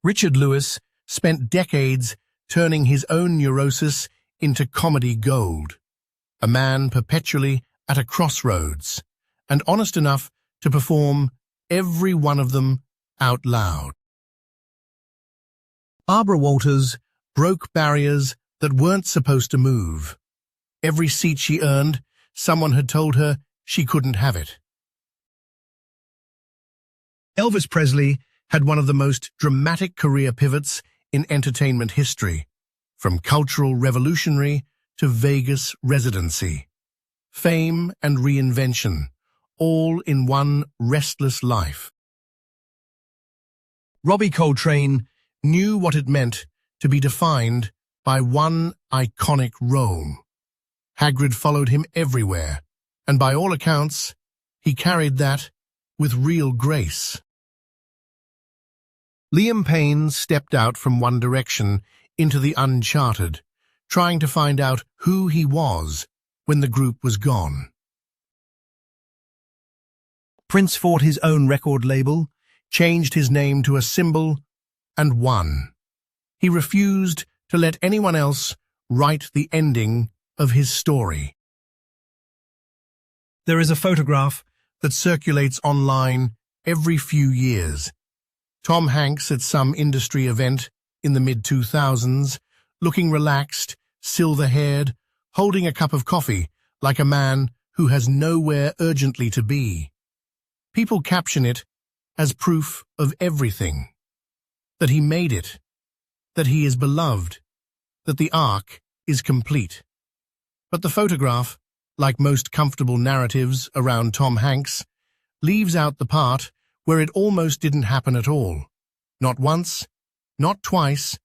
Richard Lewis spent decades turning his own neurosis into comedy gold, a man perpetually at a crossroads, and honest enough to perform every one of them out loud. Barbara Walters broke barriers that weren't supposed to move. Every seat she earned, someone had told her she couldn't have it. Elvis Presley had one of the most dramatic career pivots in entertainment history, from cultural revolutionary to Vegas residency. Fame and reinvention, all in one restless life. Robbie Coltrane knew what it meant to be defined by one iconic role. Hagrid followed him everywhere, and by all accounts, he carried that with real grace. Liam Payne stepped out from one direction into the uncharted, trying to find out who he was when the group was gone. Prince fought his own record label, changed his name to a symbol, and won. He refused to let anyone else write the ending of his story. There is a photograph that circulates online every few years. Tom Hanks at some industry event in the mid-2000s, looking relaxed, silver-haired, holding a cup of coffee like a man who has nowhere urgently to be. People caption it as proof of everything. That he made it, that he is beloved, that the arc is complete. But the photograph, like most comfortable narratives around Tom Hanks, leaves out the part where it almost didn't happen at all. Not once, not twice,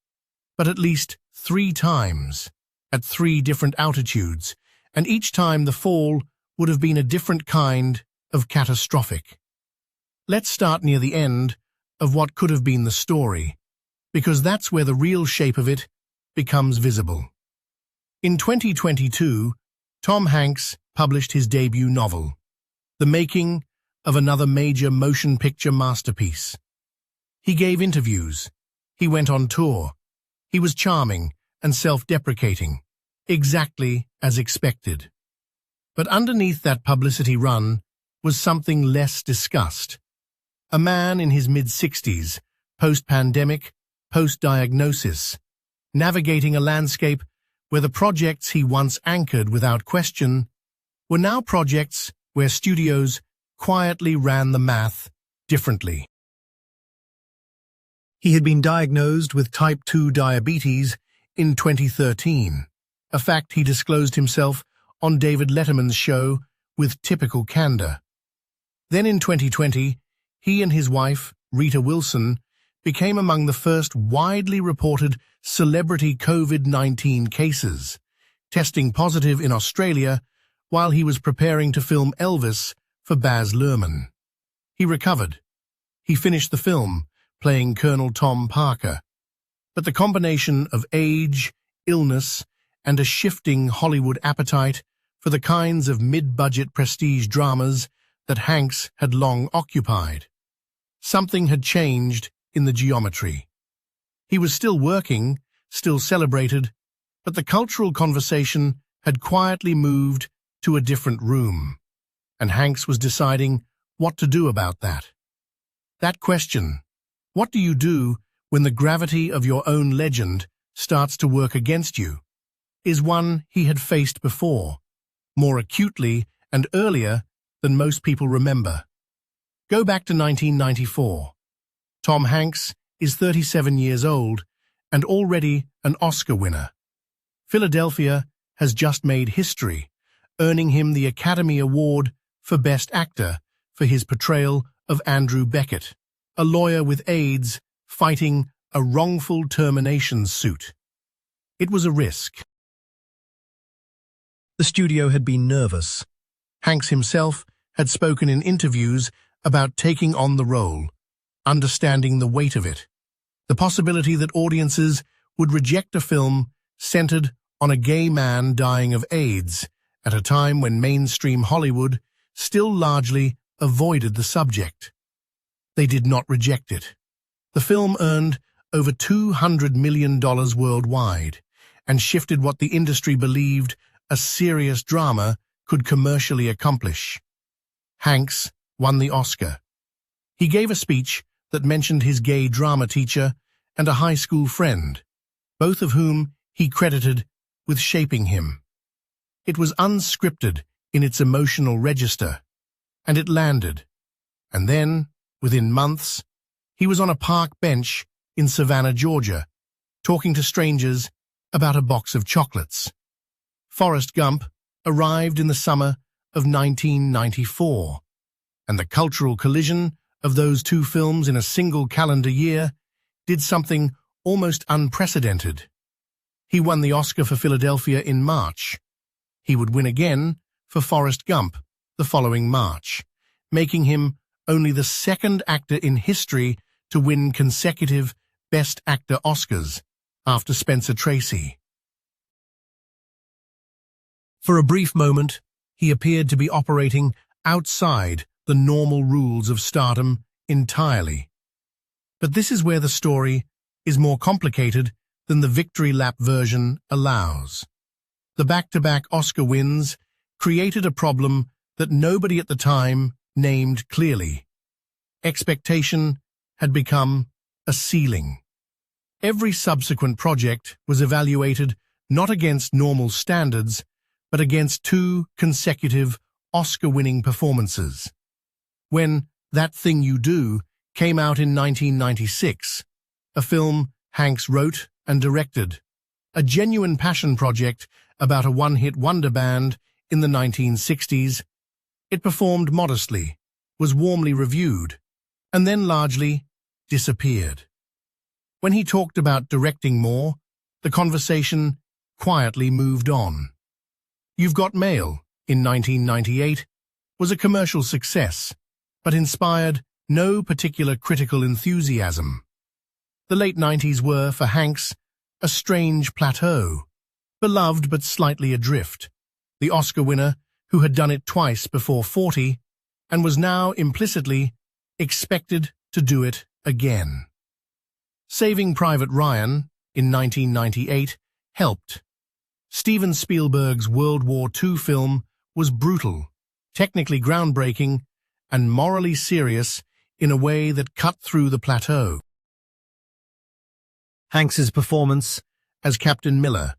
but at least 3 times, at 3 different altitudes, and each time the fall would have been a different kind of catastrophic. Let's start near the end of what could have been the story, because that's where the real shape of it becomes visible. In 2022, Tom Hanks published his debut novel, The Making of Another Major Motion Picture Masterpiece. He gave interviews. He went on tour. He was charming and self-deprecating, exactly as expected. But underneath that publicity run was something less discussed. A man in his mid-60s, post-pandemic, post-diagnosis, navigating a landscape where the projects he once anchored without question were now projects where studios quietly ran the math differently. He had been diagnosed with type 2 diabetes in 2013, a fact he disclosed himself on David Letterman's show with typical candor. Then in 2020, he and his wife, Rita Wilson, became among the first widely reported celebrity COVID-19 cases, testing positive in Australia while he was preparing to film Elvis for Baz Luhrmann. He recovered. He finished the film, playing Colonel Tom Parker. But the combination of age, illness, and a shifting Hollywood appetite for the kinds of mid-budget prestige dramas that Hanks had long occupied. Something had changed in the geometry. He was still working, still celebrated, but the cultural conversation had quietly moved to a different room, and Hanks was deciding what to do about that. That question, what do you do when the gravity of your own legend starts to work against you, is one he had faced before, more acutely and earlier than most people remember. Go back to 1994. Tom Hanks is 37 years old and already an Oscar winner. Philadelphia has just made history, earning him the Academy Award for Best Actor for his portrayal of Andrew Beckett, a lawyer with AIDS fighting a wrongful termination suit. It was a risk. The studio had been nervous. Hanks himself had spoken in interviews about taking on the role, understanding the weight of it, the possibility that audiences would reject a film centered on a gay man dying of AIDS at a time when mainstream Hollywood still largely avoided the subject. They did not reject it. The film earned over $200 million worldwide and shifted what the industry believed a serious drama could commercially accomplish. Hanks won the Oscar. He gave a speech that mentioned his gay drama teacher and a high school friend, both of whom he credited with shaping him. It was unscripted in its emotional register, and it landed. And then, within months, he was on a park bench in Savannah, Georgia, talking to strangers about a box of chocolates. Forrest Gump arrived in the summer of 1994, and the cultural collision of those two films in a single calendar year did something almost unprecedented. He won the Oscar for Philadelphia in March. He would win again for Forrest Gump the following March, making him only the second actor in history to win consecutive Best Actor Oscars after Spencer Tracy. For a brief moment, he appeared to be operating outside the normal rules of stardom entirely. But this is where the story is more complicated than the victory lap version allows. The back-to-back Oscar wins created a problem that nobody at the time named clearly. Expectation had become a ceiling. Every subsequent project was evaluated not against normal standards, but against two consecutive Oscar-winning performances. When That Thing You Do came out in 1996, a film Hanks wrote and directed, a genuine passion project about a one-hit wonder band in the 1960s, it performed modestly, was warmly reviewed, and then largely disappeared. When he talked about directing more, the conversation quietly moved on. You've Got Mail, in 1998, was a commercial success, but inspired no particular critical enthusiasm. The late 90s were, for Hanks, a strange plateau, beloved but slightly adrift. The Oscar winner, who had done it twice before 40, and was now implicitly expected to do it again. Saving Private Ryan, in 1998, helped. Steven Spielberg's World War II film was brutal, technically groundbreaking, and morally serious in a way that cut through the plateau. Hanks's performance as Captain Miller,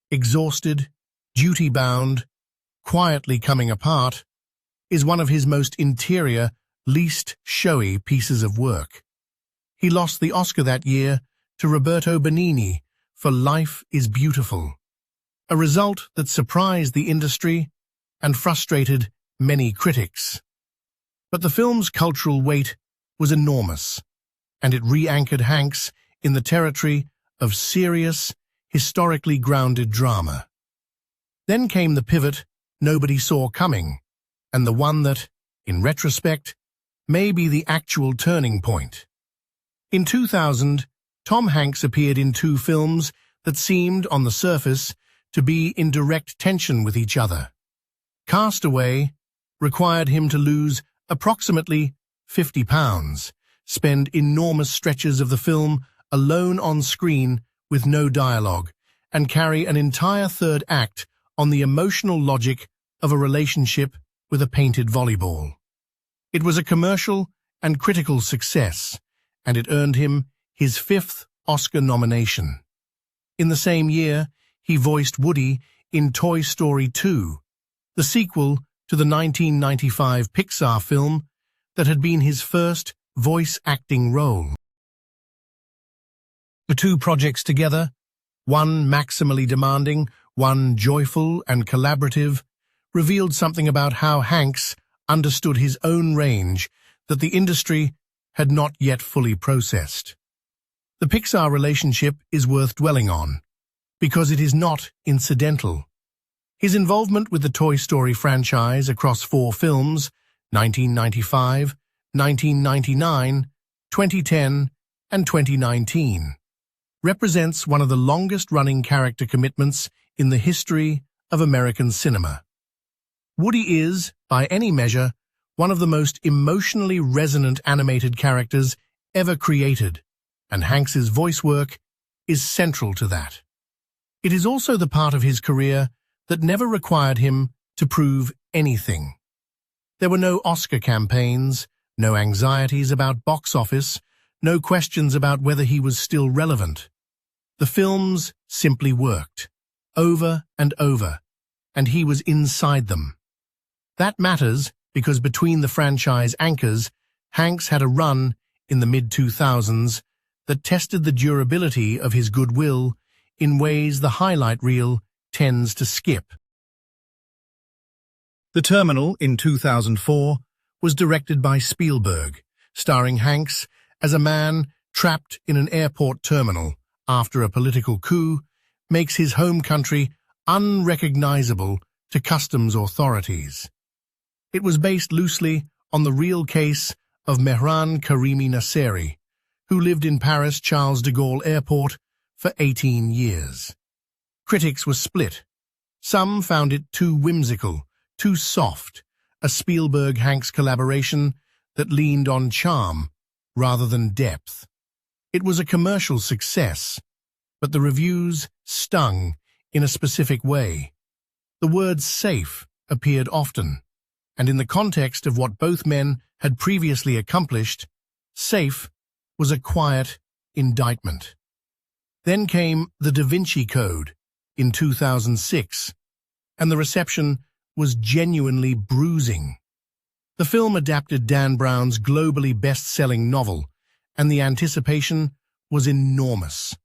exhausted, duty-bound, quietly coming apart, is one of his most interior, least showy pieces of work. He lost the Oscar that year to Roberto Benigni for Life is Beautiful, a result that surprised the industry and frustrated many critics. But the film's cultural weight was enormous, and it re-anchored Hanks in the territory of serious, historically grounded drama. Then came the pivot nobody saw coming, and the one that, in retrospect, may be the actual turning point. In 2000, Tom Hanks appeared in two films that seemed, on the surface, to be in direct tension with each other. Castaway required him to lose approximately 50 pounds, spend enormous stretches of the film alone on screen with no dialogue, and carry an entire third act on the emotional logic of a relationship with a painted volleyball. It was a commercial and critical success, and it earned him his fifth Oscar nomination. In the same year, he voiced Woody in Toy Story 2, the sequel to the 1995 Pixar film that had been his first voice-acting role. The two projects together, one maximally demanding, one joyful and collaborative, revealed something about how Hanks understood his own range that the industry had not yet fully processed. The Pixar relationship is worth dwelling on, because it is not incidental. His involvement with the Toy Story franchise across 4 films, 1995, 1999, 2010, and 2019, represents one of the longest-running character commitments in the history of American cinema. Woody is, by any measure, one of the most emotionally resonant animated characters ever created, and Hanks's voice work is central to that. It is also the part of his career that never required him to prove anything. There were no Oscar campaigns, no anxieties about box office, no questions about whether he was still relevant. The films simply worked, over and over, and he was inside them. That matters because between the franchise anchors, Hanks had a run in the mid-2000s that tested the durability of his goodwill in ways the highlight reel tends to skip. The Terminal in 2004 was directed by Spielberg, starring Hanks as a man trapped in an airport terminal after a political coup makes his home country unrecognizable to customs authorities. It was based loosely on the real case of Mehran Karimi Nasseri, who lived in Paris Charles de Gaulle Airport for 18 years. Critics were split. Some found it too whimsical, too soft, a Spielberg-Hanks collaboration that leaned on charm rather than depth. It was a commercial success, but the reviews stung in a specific way. The word safe appeared often, and in the context of what both men had previously accomplished, safe was a quiet indictment. Then came the Da Vinci Code in 2006, and the reception was genuinely bruising. The film adapted Dan Brown's globally best-selling novel, and the anticipation was enormous.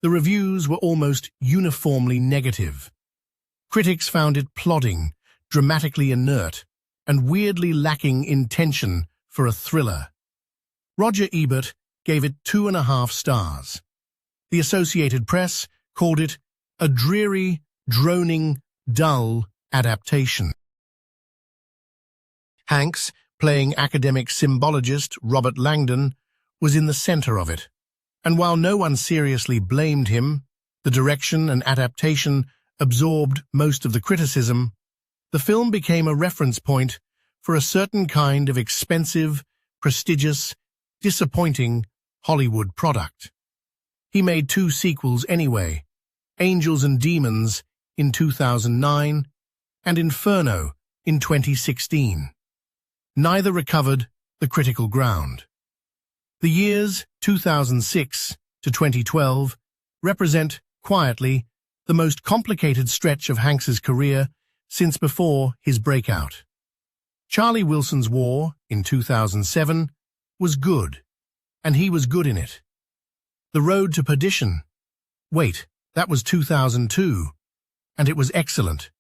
The reviews were almost uniformly negative. Critics found it plodding, dramatically inert, and weirdly lacking in tension for a thriller. Roger Ebert gave it 2.5 stars. The Associated Press called it a dreary, droning, dull adaptation. Hanks, playing academic symbologist Robert Langdon, was in the center of it, and while no one seriously blamed him, the direction and adaptation absorbed most of the criticism. The film became a reference point for a certain kind of expensive, prestigious, disappointing Hollywood product. He made 2 sequels anyway, Angels and Demons in 2009 and Inferno in 2016. Neither recovered the critical ground. The years 2006 to 2012 represent, quietly, the most complicated stretch of Hanks's career since before his breakout. Charlie Wilson's War in 2007 was good, and he was good in it. The Road to Perdition, wait, that was 2002, and it was excellent.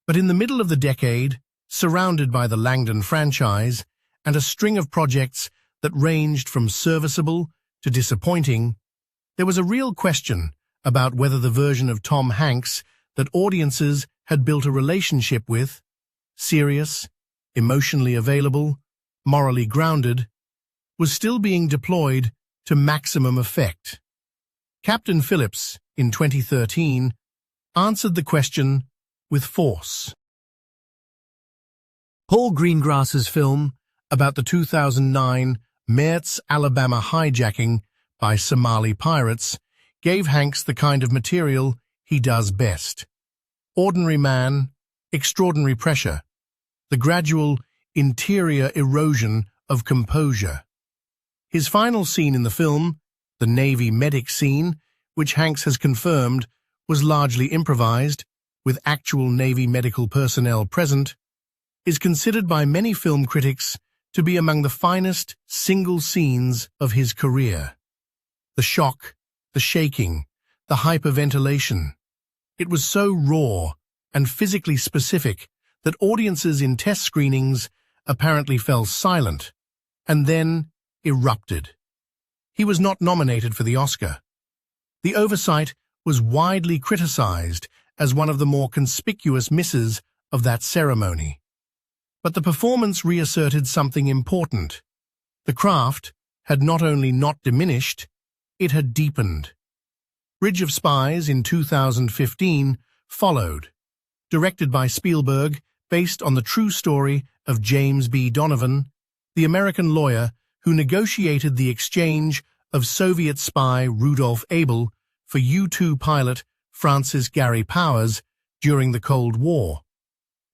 But in the middle of the decade, surrounded by the Langdon franchise and a string of projects that ranged from serviceable to disappointing, there was a real question about whether the version of Tom Hanks that audiences had built a relationship with, serious, emotionally available, morally grounded, was still being deployed to maximum effect. Captain Phillips, in 2013, answered the question with force. Paul Greengrass's film about the 2009 Mertz, Alabama hijacking by Somali pirates gave Hanks the kind of material he does best. Ordinary man, extraordinary pressure, the gradual interior erosion of composure. His final scene in the film, the Navy medic scene, which Hanks has confirmed was largely improvised, with actual Navy medical personnel present, is considered by many film critics to be among the finest single scenes of his career. The shock, the shaking, the hyperventilation. It was so raw and physically specific that audiences in test screenings apparently fell silent and then erupted. He was not nominated for the Oscar. The oversight was widely criticized as one of the more conspicuous misses of that ceremony. But the performance reasserted something important. The craft had not only not diminished, it had deepened. Bridge of Spies in 2015 followed, directed by Spielberg, based on the true story of James B. Donovan, the American lawyer who negotiated the exchange of Soviet spy Rudolf Abel for U-2 pilot Francis Gary Powers during the Cold War.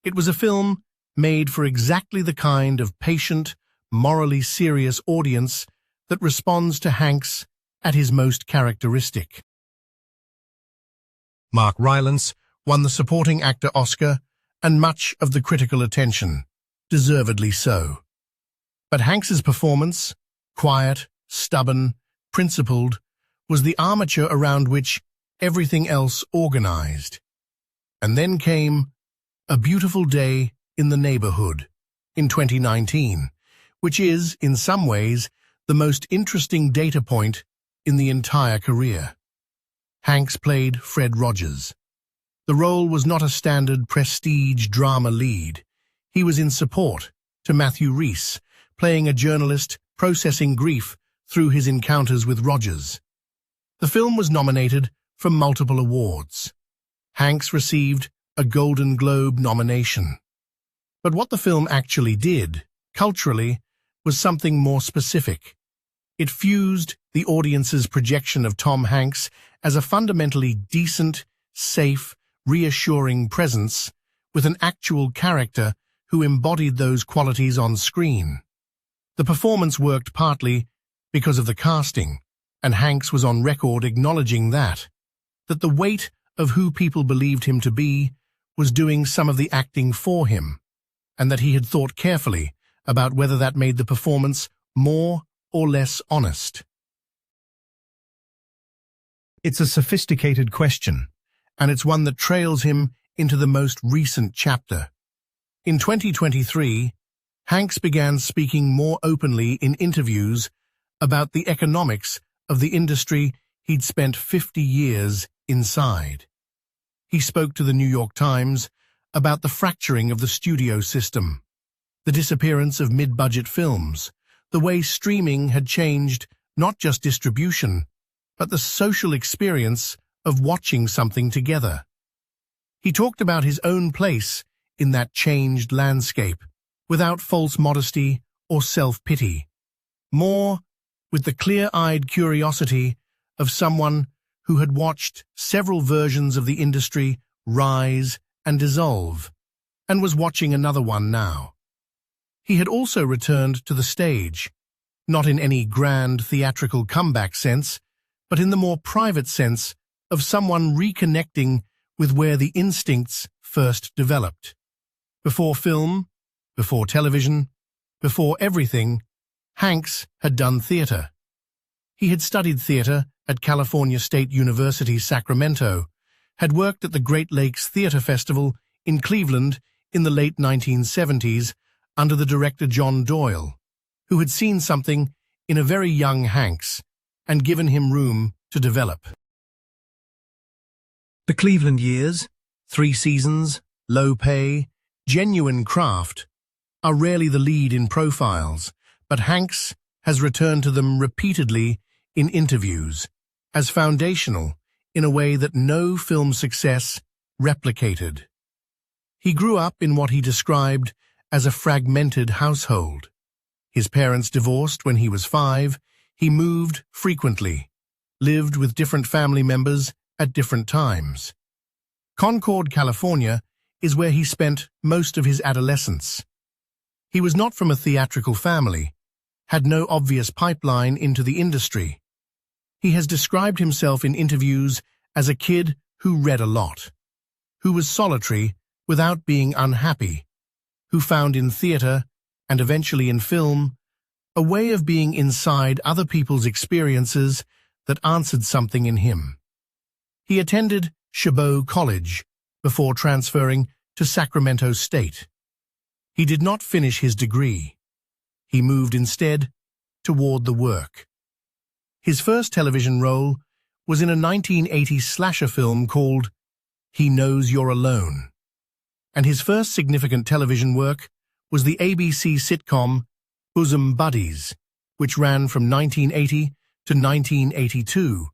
It was a film made for exactly the kind of patient, morally serious audience that responds to Hanks at his most characteristic. Mark Rylance won the supporting actor Oscar and much of the critical attention, deservedly so. But Hanks's performance, quiet, stubborn, principled, was the armature around which everything else organized. And then came A Beautiful Day in the Neighborhood in 2019, which is, in some ways, the most interesting data point in the entire career. Hanks played Fred Rogers. The role was not a standard prestige drama lead. He was in support to Matthew Rhys, playing a journalist processing grief through his encounters with Rogers. The film was nominated for multiple awards. Hanks received a Golden Globe nomination. But what the film actually did, culturally, was something more specific. It fused the audience's projection of Tom Hanks as a fundamentally decent, safe, reassuring presence with an actual character who embodied those qualities on screen. The performance worked partly because of the casting, and Hanks was on record acknowledging that the weight of who people believed him to be was doing some of the acting for him, and that he had thought carefully about whether that made the performance more or less honest. It's a sophisticated question, and it's one that trails him into the most recent chapter. In 2023, Hanks began speaking more openly in interviews about the economics of the industry he'd spent 50 years inside. He spoke to the New York Times about the fracturing of the studio system, the disappearance of mid-budget films, the way streaming had changed not just distribution, but the social experience of watching something together. He talked about his own place in that changed landscape, without false modesty or self-pity, more with the clear-eyed curiosity of someone who had watched several versions of the industry rise and dissolve, and was watching another one now. He had also returned to the stage, not in any grand theatrical comeback sense, but in the more private sense of someone reconnecting with where the instincts first developed. Before film, before television, before everything, Hanks had done theater. He had studied theater at California State University, Sacramento, had worked at the Great Lakes Theater Festival in Cleveland in the late 1970s under the director John Doyle, who had seen something in a very young Hanks and given him room to develop. The Cleveland years, 3 seasons, low pay, genuine craft, are rarely the lead in profiles, but Hanks has returned to them repeatedly in interviews, as foundational in a way that no film success replicated. He grew up in what he described as a fragmented household. His parents divorced when he was 5, he moved frequently, lived with different family members at different times. Concord, California, is where he spent most of his adolescence. He was not from a theatrical family, had no obvious pipeline into the industry. He has described himself in interviews as a kid who read a lot, who was solitary without being unhappy, who found in theater, and eventually in film, a way of being inside other people's experiences that answered something in him. He attended Chabot College before transferring to Sacramento State. He did not finish his degree. He moved instead toward the work. His first television role was in a 1980 slasher film called He Knows You're Alone, and his first significant television work was the ABC sitcom Bosom Buddies, which ran from 1980 to 1982,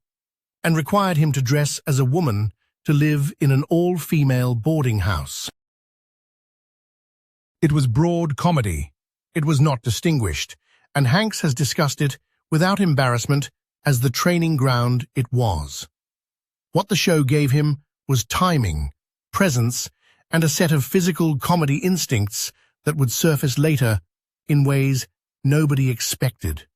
and required him to dress as a woman to live in an all-female boarding house. It was broad comedy. It was not distinguished, and Hanks has discussed it without embarrassment as the training ground it was. What the show gave him was timing, presence, and a set of physical comedy instincts that would surface later in ways nobody expected.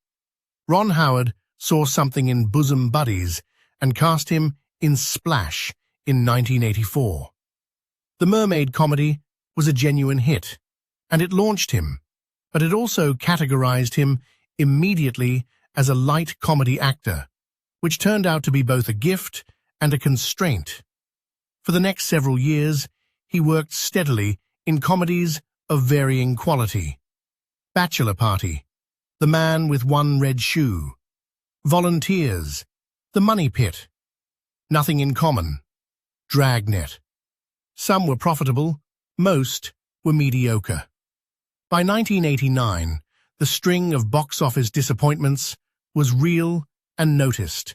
Ron Howard saw something in Bosom Buddies and cast him in Splash in 1984. The mermaid comedy was a genuine hit, and it launched him, but it also categorized him immediately as a light comedy actor, which turned out to be both a gift and a constraint. For the next several years, he worked steadily in comedies of varying quality. Bachelor Party, The Man with One Red Shoe, Volunteers, The Money Pit, Nothing in Common, Dragnet. Some were profitable, most were mediocre. By 1989, the string of box office disappointments was real and noticed.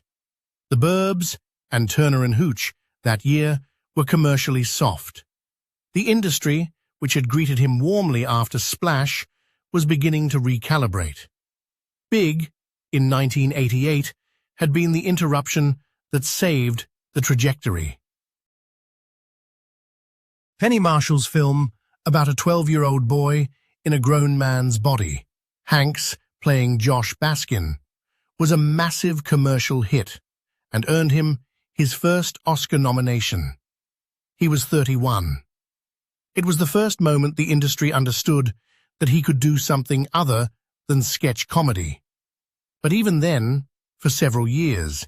The Burbs and Turner and Hooch that year were commercially soft. The industry, which had greeted him warmly after Splash, was beginning to recalibrate. Big, in 1988, had been the interruption that saved the trajectory. Penny Marshall's film about a 12-year-old boy in a grown man's body, Hanks playing Josh Baskin, was a massive commercial hit and earned him his first Oscar nomination. He was 31. It was the first moment the industry understood that he could do something other than sketch comedy. But even then, for several years,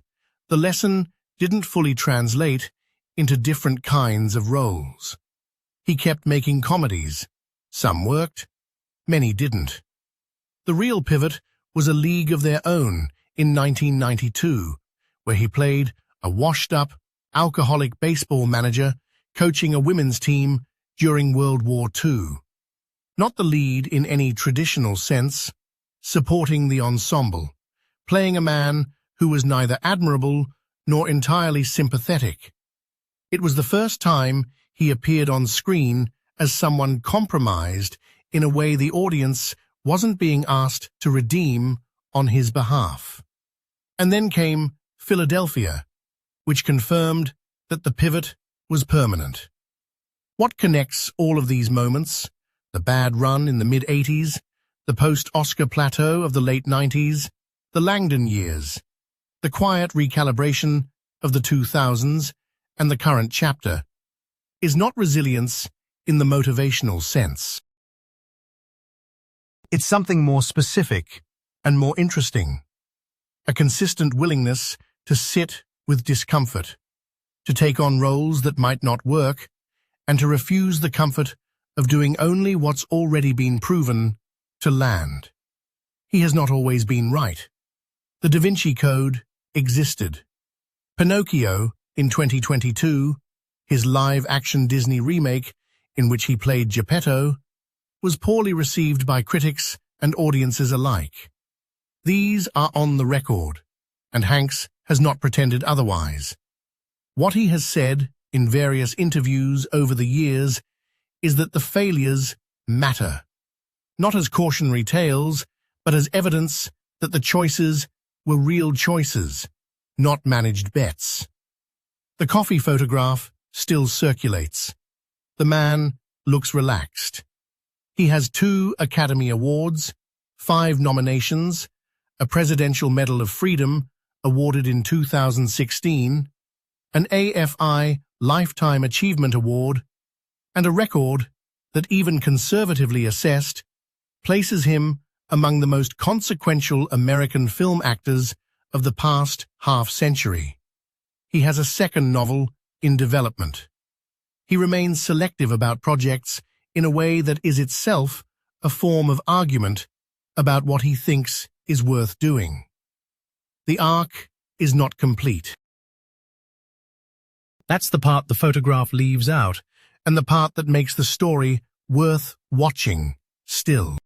the lesson didn't fully translate into different kinds of roles. He kept making comedies. Some worked, many didn't. The real pivot was A League of Their Own in 1992, where he played a washed-up, alcoholic baseball manager coaching a women's team during World War II. Not the lead in any traditional sense, supporting the ensemble, playing a man who was neither admirable nor entirely sympathetic. It was the first time he appeared on screen as someone compromised in a way the audience wasn't being asked to redeem on his behalf. And then came Philadelphia, which confirmed that the pivot was permanent. What connects all of these moments, the bad run in the mid-80s, the post-Oscar plateau of the late 90s, the Langdon years, the quiet recalibration of the 2000s, and the current chapter, is not resilience in the motivational sense. It's something more specific and more interesting, a consistent willingness to sit with discomfort, to take on roles that might not work, and to refuse the comfort of doing only what's already been proven to land. He has not always been right. The Da Vinci Code existed. Pinocchio, in 2022, his live-action Disney remake, in which he played Geppetto, was poorly received by critics and audiences alike. These are on the record, and Hanks has not pretended otherwise. What he has said in various interviews over the years is that the failures matter, not as cautionary tales, but as evidence that the choices were real choices, not managed bets. The coffee photograph still circulates. The man looks relaxed. He has 2 Academy Awards, 5 nominations, a Presidential Medal of Freedom awarded in 2016, an AFI Lifetime Achievement Award, and a record that, even conservatively assessed, places him among the most consequential American film actors of the past half-century. He has a second novel in development. He remains selective about projects in a way that is itself a form of argument about what he thinks is worth doing. The arc is not complete. That's the part the photograph leaves out, and the part that makes the story worth watching still.